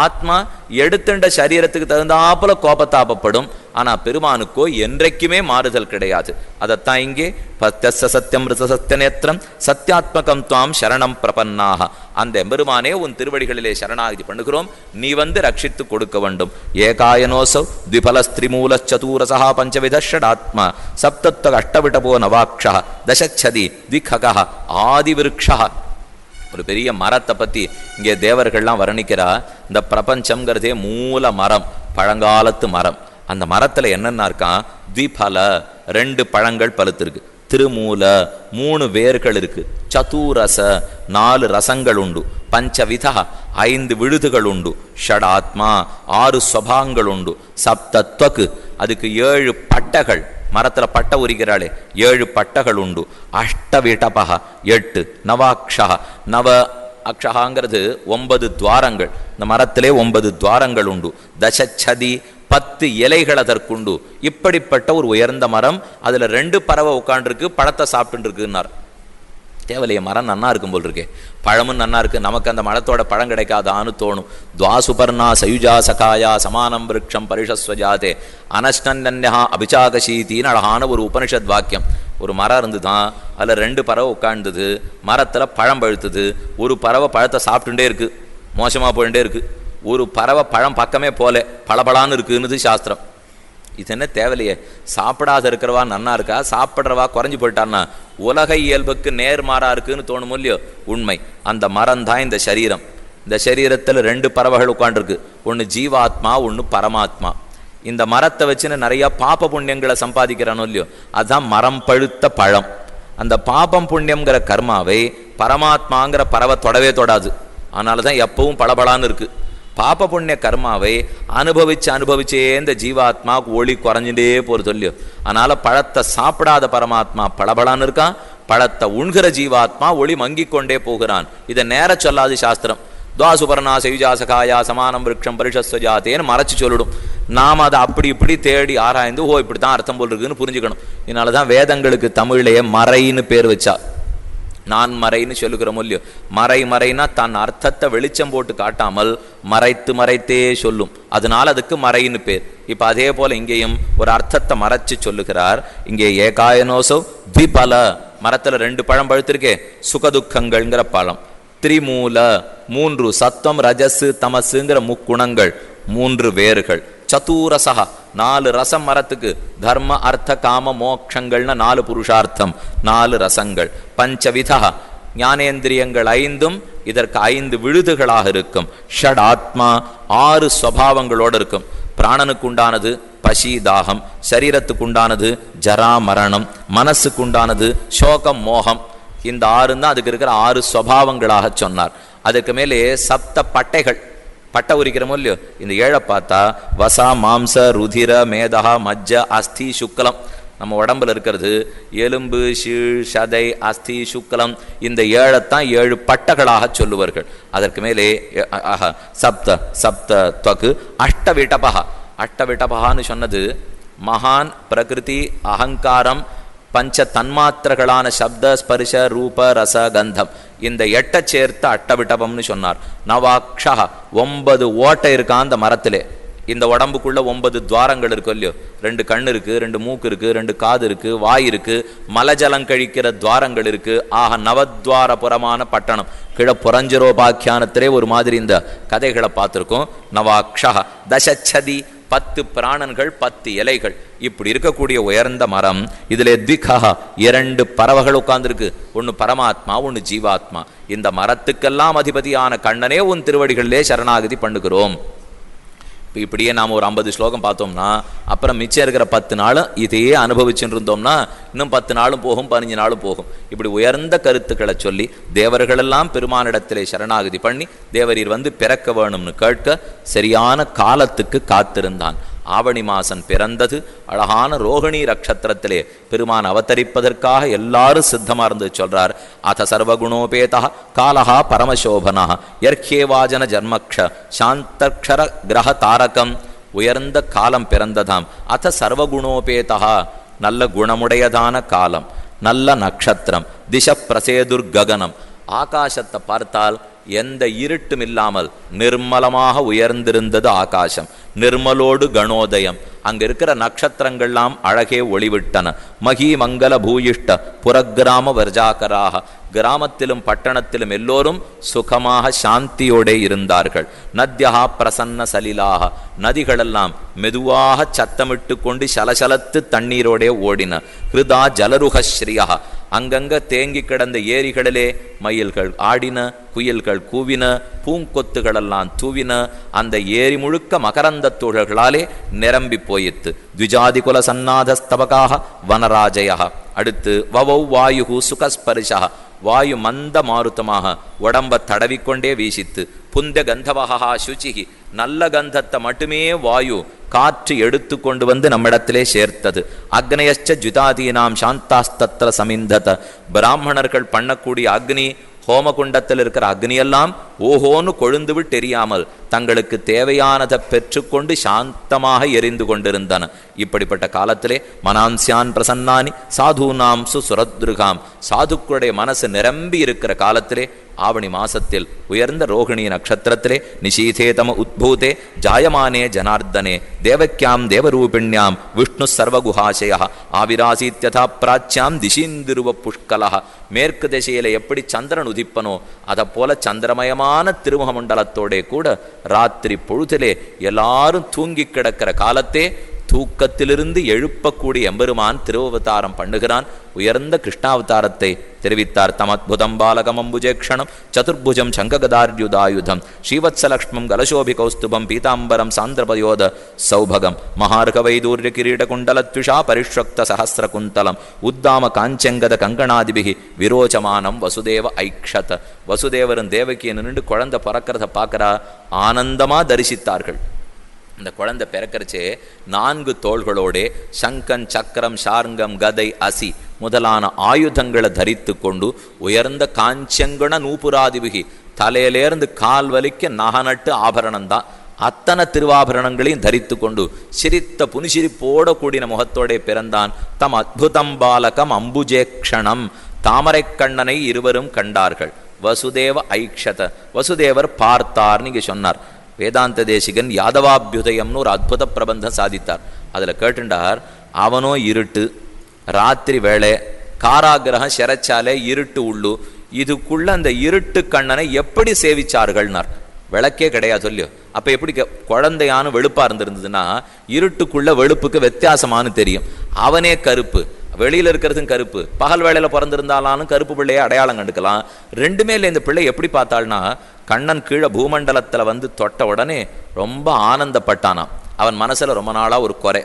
ஆத்மா எடுத்துண்ட சரீரத்துக்கு தகுந்தாப்புல கோபத்தாபப்படும். ஆனா பெருமானுக்கோ என்றைக்குமே மாறுதல் கிடையாது. அதைத்தான் இங்கே பத்யஸ்ய சத்தியம் ரிச சத்திய நேத்திரம் சத்தியாத்மகம் துவாம் சரணம் பிரபன்னாக, அந்த எம்பெருமானே உன் திருவடிகளிலே சரணாகதி பண்ணுகிறோம், நீ வந்து ரட்சித்து கொடுக்க வேண்டும். ஏகாயனோசௌ த்விபலஸ்திரிமூல சதூரசா பஞ்சவித ஷடாத்மா சப்தத்வ அஷ்டவிடபோ நவாக்ஷா தசச்சதி த்விகக ஆதிவிருக்ஷா. ஒரு பெரிய மரத்தை பற்றி இங்கே தேவர்கள்லாம் வர்ணிக்கிறா. இந்த பிரபஞ்சம்ங்கிறதே மூல மரம், பழங்காலத்து மரம். அந்த மரத்தில் என்னென்ன இருக்கான்? த்விபல 2 பழங்கள் பழுத்திருக்கு, திருமூல 3 வேர்கள் இருக்கு, சதுரச 4 ரசங்கள் உண்டு, பஞ்சவிதா 5 விழுதுகள் உண்டு, ஷடாத்மா 6 ஸ்வபாங்கள் உண்டு, சப்தத்வக்கு அதுக்கு 7 பட்டைகள், மரத்தில் பட்டை உரிக்கிறாளே 7 பட்டைகள் உண்டு, அஷ்டவிடபக 8, நவாக்ஷா 9 அக்ஷகாங்கிறது 9 துவாரங்கள், இந்த மரத்திலே 9 துவாரங்கள் உண்டு, தசச்சதி 10 இலைகள் அதற்குண்டு. இப்படிப்பட்ட ஒரு உயர்ந்த மரம், அதில் 2 பறவை உட்காண்டிருக்கு, பழத்தை சாப்பிட்டு இருக்குன்னார். தேவலைய மரம் நன்னா இருக்கும் போல் இருக்கே, பழமும் நன்னா இருக்கு, நமக்கு அந்த மரத்தோட பழம் கிடைக்காதான்னு தோணும். துவாசுபர்ணா சயுஜா சகாயா சமானம் விருட்சம் பரிஷஸ்வஜாதே அனஷ்டன்யா அபிச்சாகசீத்தின்னு அழகான ஒரு உபனிஷத் வாக்கியம். ஒரு மரம் இருந்து தான், அதில் 2 பறவை உட்காந்துது, மரத்தில் பழம் பழுத்துது. ஒரு பறவை பழத்தை சாப்பிட்டுட்டே இருக்கு, மோசமாக போயிட்டே இருக்கு. ஒரு பறவை பழம் பக்கமே போல பளபளான்னு இருக்குன்னு சாஸ்திரம். இது என்ன தேவையில்லையே, சாப்பிடாத இருக்கிறவா நன்னா இருக்கா, சாப்பிட்றவா குறைஞ்சி போயிட்டான்னா உலக இயல்புக்கு நேர்மாறா இருக்குன்னு தோணும் இல்லையோ? உண்மை. அந்த மரம் தான் இந்த சரீரம். இந்த சரீரத்தில் 2 பறவைகள் உட்காண்டிருக்கு, ஒன்று ஜீவாத்மா, ஒன்று பரமாத்மா. இந்த மரத்தை வச்சுன்னு நிறைய பாப புண்ணியங்களை சம்பாதிக்கிறானோ இல்லையோ, அதுதான் மரம் பழுத்த பழம். அந்த பாபம் புண்ணியங்கிற கர்மாவை பரமாத்மாங்கிற பறவை தொடவே தொடாது, அதனால தான் எப்பவும் பளபளான்னு இருக்கு. பாப புண்ணிய கர்மாவை அனுபவிச்சே இந்த ஜீவாத்மா ஒளி குறைஞ்சிட்டே போகிறது இல்லையோ, அதனால பழத்தை சாப்பிடாத பரமாத்மா பளபளான்னு இருக்கான், பழத்தை உண்கிற ஜீவாத்மா ஒளி மங்கிக் கொண்டே போகிறான். இதை நேர சொல்லாது சாஸ்திரம். துவாசுபர்ணா சயுஜாசகாயா சமானம் விருட்சம் பரிஷஸ்வஜாத்தேன்னு மறைச்சு சொல்லிடும். நாம் அதை அப்படி இப்படி தேடி ஆராய்ந்து ஓ இப்படி தான் அர்த்தம் போல் இருக்குன்னு புரிஞ்சுக்கணும். இதனால தான் வேதங்களுக்கு தமிழ்லையே மறைன்னு பேர் வச்சா. நான் மறைன்னு சொல்லுகிறோம் இல்லையோ, மறைனா தன் அர்த்தத்தை வெளிச்சம் போட்டு காட்டாமல் மறைத்தே சொல்லும், அதனால அதுக்கு மறைன்னு பேர். இப்போ அதே போல இங்கேயும் ஒரு அர்த்தத்தை மறைச்சு சொல்லுகிறார். இங்கே ஏகாயனோசோ த்விபல, மரத்தில் 2 பழம் பழுத்திருக்கே, சுகதுக்கங்கள்ங்கிற பழம். திரிமூல 3 சத்வம் ரஜசு தமசுங்கிற முக்குணங்கள், 3 வேர்கள். சதுரசா 4 ரசம் மரத்துக்கு, தர்ம அர்த்த காம மோக்ஷங்கள்னு 4 புருஷார்த்தம், 4 ரசங்கள். பஞ்சவிதா ஞானேந்திரியங்கள் 5ம் இதற்கு 5 விழுதுகளாக இருக்கும். ஷட் ஆத்மா 6 ஸ்வபாவங்களோடு இருக்கும். பிராணனுக்கு உண்டானது பசி தாகம், சரீரத்துக்கு ஜரா மரணம், மனசுக்கு சோகம் மோகம். இந்த 6 தான் அதுக்கு இருக்கிற 6 ஸ்வபாவங்களாக சொன்னார். அதுக்கு மேலே சப்த பட்டைகள், பட்டை உரிக்கிறோமோ இல்லையோ, இந்த 7 பார்த்தா வசா மாம்ச ருதிர மேதா மஜ்ஜ அஸ்தி சுக்கலம். நம்ம உடம்புல இருக்கிறது எலும்பு சீழ் சதை அஸ்தி சுக்கலம், இந்த 7 7 பட்டைகளாக சொல்லுவார்கள். அதற்கு மேலே சப்த துவக்கு அஷ்டவிடபகா. அஷ்டவிடபகான்னு சொன்னது மகான் பிரகிருதி அகங்காரம் பஞ்ச தன்மாத்திரங்களான சப்த ஸ்பர்ஷ ரூப ரச கந்தம், இந்த 8 சேர்த்து அட்டவிட்டபம்னு சொன்னார். நவாக்ஷா 9 ஓட்டை இருக்கா அந்த மரத்திலே. இந்த உடம்புக்குள்ள 9 துவாரங்கள் இருக்கு இல்லையோ, 2 கண்ணு இருக்கு, 2 மூக்கு இருக்கு, 2 காது இருக்கு, வாய் இருக்கு, மலஜலம் கழிக்கிற துவாரங்கள் இருக்கு. ஆக நவத்வாரபுரமான பட்டணம். கீழே புரஞ்சரோபாக்கியானத்திலே ஒரு மாதிரி இந்த கதைகளை பார்த்துருக்கோம். நவாக்ஷா தசச்சதி 10 பிராணன்கள் 10 இலைகள். இப்படி இருக்கக்கூடிய உயர்ந்த மரம், இதிலே த்விகா 2 பறவைகள் உட்கார்ந்துருக்கு, ஒன்று பரமாத்மா, ஒன்று ஜீவாத்மா. இந்த மரத்துக்கெல்லாம் அதிபதியான கண்ணனே உன் திருவடிகளிலே சரணாகதி பண்ணுகிறோம். இப்படியே நாம் ஒரு 50 ஸ்லோகம் பார்த்தோம்னா அப்புறம் மிச்சம் இருக்கிற 10 நாளும் இதையே அனுபவிச்சுட்டு இருந்தோம்னா இன்னும் 10 நாளும் போகும், 15 நாளும் போகும். இப்படி உயர்ந்த கருத்துக்களை சொல்லி தேவர்களெல்லாம் பெருமானிடத்திலே சரணாகதி பண்ணி தேவரீர் வந்து பிறக்க வேணும்னு கேட்க சரியான காலத்துக்கு காத்திருந்தான். ஆவணி மாசன் பிறந்தது. அழகான ரோகிணி நட்சத்திரத்திலே பெருமான் அவதரிப்பதற்காக எல்லாரும் சித்தமா இருந்து சொல்றார். அத சர்வகுணோபேதா காலஹா பரமசோபனா யர்ஹேவாஜன ஜன்மக்ஷ சாந்தக்ஷர கிரக தாரகம். உயர்ந்த காலம் பிறந்ததாம். அத சர்வகுணோபேதா, நல்ல குணமுடையதான காலம், நல்ல நட்சத்திரம், திச பிரசேதுர் ககனம். ஆகாசத்தை பார்த்தால் எந்த இருட்டும் இல்லாமல் நிர்மலமாக உயர்ந்திருந்தது ஆகாசம். நிர்மலோடு கணோதயம், அங்க இருக்கிற நட்சத்திரங்கள்லாம் அழகே ஒளிவிட்டன. மகி மங்கள பூயிஷ்ட புறக்கிராம வர்ஜாக்கராக, கிராமத்திலும் பட்டணத்திலும் எல்லோரும் சுகமாக சாந்தியோடே இருந்தார்கள். நத்யா பிரசன்ன சலிலாக, நதிகளெல்லாம் மெதுவாக சத்தமிட்டு கொண்டு சலசலத்து தண்ணீரோடே ஓடின. ஹிருதா ஜலருஹஸ்ரீயா, அங்கங்க தேங்கி கிடந்த ஏரிகளிலே மயில்கள் ஆடின, குயில்கள் கூவின, பூங்கொத்துகளெல்லாம் தூவின. அந்த ஏரி முழுக்க மகரந்த தூழல்களாலே நிரம்பி போயிற்று. த்விஜாதிகுல சன்னாதஸ்தபகாக வனராஜயா. அடுத்து வவௌ வாயு சுகஸ்பரிஷா, வாயு மந்த மாருத்தமாக உடம்ப தடவிக்கொண்டே வீசித்து. புந்த கந்தவகா சுச்சிகி, நல்ல கந்தத்தை மட்டுமே வாயு காற்று எடுத்து கொண்டு வந்து நம்மிடத்திலே சேர்த்தது. அக்னயச்ச ஜுதாதீனாம் சாந்தாஸ்தத்திர சமிந்தத, பிராமணர்கள் பண்ணக்கூடிய அக்னி, ஹோமகுண்டத்தில் இருக்கிற அக்னியெல்லாம் ஓஹோன்னு கொழுந்து விட்டு எரியாமல் தங்களுக்கு தேவையானதை பெற்றுக்கொண்டு சாந்தமாக எரிந்து கொண்டிருந்தன. இப்படிப்பட்ட காலத்திலே மனான்சியான் பிரசன்னானி சாதுனாம் சுசுரத்ருகாம், சாதுக்களுடைய மனசு நிரம்பி இருக்கிற காலத்திலே ஆவணி மாசத்தில் உயர்ந்த ரோகிணி நட்சத்திரத்திலே நிஷீதேதம உத்பூதே ஜாயமானே ஜனார்தனே தேவக்கியாம் தேவரூபிண்யாம் விஷ்ணு சர்வகுஹாசய ஆவிராசீத்யதா பிராச்சியாம் திசீந்திருவ புஷ்கலா. மேற்கு திசையில எப்படி சந்திரன் உதிப்பனோ அதை போல சந்திரமயமான திருமுகமண்டலத்தோட கூட ராத்திரி பொழுதிலே எல்லாரும் தூங்கி கிடக்கிற காலத்தே தூக்கத்திலிருந்து எழுப்பக்கூடிய எம்பெருமான் திருவவதாரம் பண்ணுகிறான். உயர்ந்த கிருஷ்ணாவதாரத்தை தெரிவித்தார். தமத்புதம் பாலகம் அம்புஜேக்ஷணம் சதுர்புஜம் சங்ககதார்யுதாயுதம் ஸ்ரீவத்சலக்ஷ்மம் கலசோபி கௌஸ்துபம் பீதாம்பரம் சாந்திரபயோத சௌபகம் மகார்க வைதூர்ய கிரீட குண்டலத்விஷா பரிஷ்வக்த சஹஸ்ர குந்தலம் உத்தாம காஞ்சங்கத கங்கணாதிபிகி விரோச்சமானம் வசுதேவ ஐக்ஷத. வசுதேவரும் தேவகியை நின்று குழந்தை பறக்கிறத பார்க்கறா, ஆனந்தமா தரிசித்தார்கள். இந்த குழந்தை பிறக்கிறச்சே 4 தோள்களோடே சங்கன் சக்கரம் ஷார்ங்கம் கதை அசி முதலான ஆயுதங்களை தரித்து கொண்டு உயர்ந்த காஞ்சங்கண நூபுராதிபிகி, தலையிலேருந்து கால் வலிக்க நகநட்டு ஆபரணம்தான், அத்தனை திருவாபரணங்களையும் தரித்து கொண்டு சிரித்த புனிசிரிப்போட கூடின முகத்தோடே பிறந்தான். தம் அத்புதம் பாலகம் அம்புஜேக்ஷணம், தாமரை கண்ணனை இருவரும் கண்டார்கள். வசுதேவ ஐக்ஷத, வசுதேவர் பார்த்தார் நீங்க சொன்னார். வேதாந்த தேசிகன் யாதவாபியுதயம்னு ஒரு அற்புத பிரபந்தம் சாதித்தார். அதில் கேட்டுண்டார், அவனோ இருட்டு, ராத்திரி வேளை, காராகிரகம் சிறைச்சாலை, இருட்டு உள்ளு, இதுக்குள்ள அந்த இருட்டு கண்ணனை எப்படி சேவிச்சார்கள்னார். விளக்கே கிடையாது சொல்லியோ. அப்போ எப்படி குழந்தையான வெளுப்பாக இருந்திருந்ததுன்னா இருட்டுக்குள்ள வெளுப்புக்கு வித்தியாசமானு தெரியும். அவனே கருப்பு, வெளியில் இருக்கிறதும் கருப்பு, பகல் வேளையில் பிறந்திருந்தாலும் கருப்பு பிள்ளையை அடையாளம் கண்டுக்கலாம். ரெண்டுமே இல்லை. இந்த பிள்ளை எப்படி பார்த்தாள்னா கண்ணன் கீழே பூமண்டலத்தில் வந்து தொட்ட உடனே ரொம்ப ஆனந்தப்பட்டானான். அவன் மனசில் ரொம்ப நாளாக ஒரு குறை,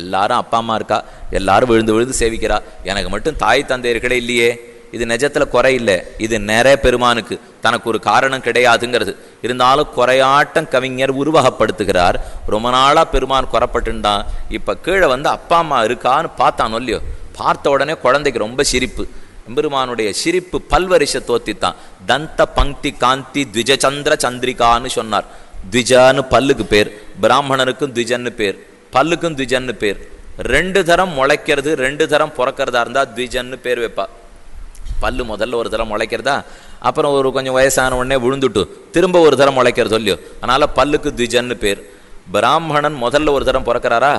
எல்லாரும் அப்பா அம்மா இருக்கா, எல்லாரும் விழுந்து விழுந்து சேவிக்கிறா, எனக்கு மட்டும் தாய் தந்தையர்களே இல்லையே. இது நிஜத்தில் குறை இல்லை, இது நிறைய பெருமானுக்கு தனக்கு ஒரு காரணம் கிடையாதுங்கிறது. இருந்தாலும் குறையாட்டம் கவிஞர் உருவகப்படுத்துகிறார். ரொம்ப நாளாக பெருமான் குறைப்பட்டுண்டான். இப்போ கீழே வந்து அப்பா அம்மா இருக்கான்னு பார்த்தானோ இல்லையோ, பார்த்த உடனே குழந்தைக்கு ரொம்ப சிரிப்பு. எம்பெருமானுடைய சிரிப்பு பல்வரிச தோத்தித்தான். தந்த பங்கி காந்தி த்விஜச்சந்திர சந்திரிகான்னு சொன்னார். த்விஜன்னு பல்லுக்கு பேர், பிராமணனுக்கும் த்விஜன்னு பேர், பல்லுக்கும் த்விஜன்னு பேர். 2 தரம் முளைக்கிறது 2 தரம் பிறக்கிறதா இருந்தால் த்விஜன்னு பேர் வைப்பா. பல்லு முதல்ல ஒரு தரம் முளைக்கிறதா, அப்புறம் ஒரு கொஞ்சம் வயசான உடனே விழுந்துட்டு திரும்ப ஒரு தரம் முளைக்கிறது இல்லையோ, அதனால பல்லுக்கு த்விஜன்னு பேர். பிராமணன் முதல்ல ஒரு தரம் பிறக்கிறாரா,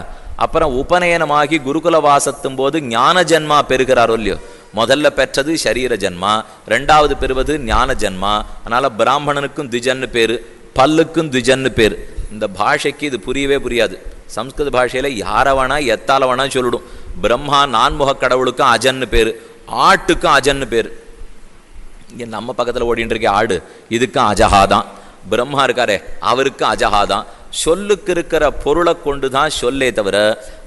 அப்புறம் உபநயனமாகி குருகுல வாசத்தும் போது ஞான ஜன்மா பெறுகிறாரோ இல்லையோ. முதல்ல பெற்றது சரீர ஜன்மா, 2வது பெறுவது ஞான ஜன்மா. அதனால பிராமணனுக்கும் த்விஜன்னு பேர், பல்லுக்கும் த்விஜன்னு பேர். இந்த பாஷைக்கு இது புரியவே புரியாது. சம்ஸ்கிருத பாஷையில யாரவனா எத்தாலவனா சொல்லிடும். பிரம்மா 4 கடவுளுக்கும் அஜன்னு பேர், ஆட்டுக்கும் அஜன்னு பேர். இங்கே நம்ம பக்கத்தில் ஓடிட்டு இருக்க ஆடு, இதுக்கும் அஜஹாதான். பிரம்மா இருக்காரே அவருக்கும் அஜஹாதான். சொல்லுக்கு இருக்கிற பொருளை கொண்டு தான் சொல்லே தவிர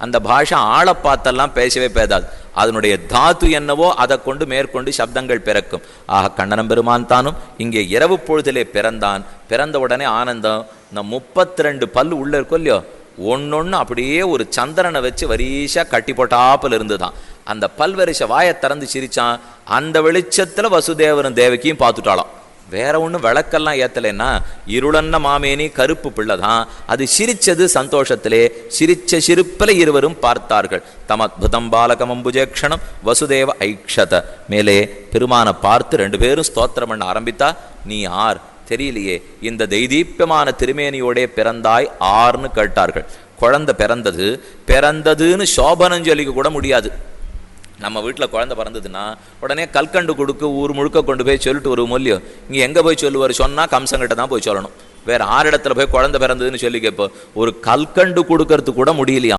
அந்த பாஷை ஆளை பார்த்தெல்லாம் பேசவே பேதாது. அதனுடைய தாத்து என்னவோ அதை கொண்டு மேற்கொண்டு சப்தங்கள் பிறக்கும். ஆக கண்ணனம் பெருமான் தானும் இங்கே இரவு பொழுதிலே பிறந்தான். பிறந்த உடனே ஆனந்தம். இந்த 32 பல்லு உள்ள இருக்கும் இல்லையோ, ஒன்னொன்னு அப்படியே ஒரு சந்திரனை வச்சு வரிசா கட்டி போட்டாப்பில் இருந்துதான். அந்த பல்வரிச வாயை திறந்து சிரிச்சான். அந்த வெளிச்சத்துல வசுதேவரும் தேவகியும் பார்த்துட்டாளாம். வேற ஒன்றும் விளக்கெல்லாம் ஏத்தலைன்னா இருளன்ன மாமேனி கருப்பு பிள்ளைதான். அது சிரிச்சது சந்தோஷத்திலே, சிரிச்ச சிரிப்பில் இருவரும் பார்த்தார்கள். தமத்புதம் பாலகம் அம்புஜேக்ஷணம் வசுதேவ ஐக்ஷத. மேலே பெருமானை பார்த்து ரெண்டு பேரும் ஸ்தோத்திரம் பண்ண ஆரம்பித்தா, நீ யார் தெரியலையே, இந்த தெய்தீப்யமான திருமேனியோடே பிறந்தாய் ஆர்னு கேட்டார்கள். குழந்தை பிறந்ததுன்னு சோபனம் சொல்லிக்க கூட முடியாது. நம்ம வீட்டில் குழந்தை பிறந்ததுன்னா உடனே கல்கண்டு கொடுக்கு ஊர் முழுக்க கொண்டு போய் சொல்லிட்டு ஒரு மொழியோ. இங்கே எங்கே போய் சொல்லுவார் சொன்னால் கம்சங்கிட்ட தான் போய் சொல்லணும். வேறு 6 இடத்துல போய் குழந்தை பிறந்ததுன்னு சொல்லி கேட்போம். ஒரு கல்கண்டு கொடுக்கறது கூட முடியலையா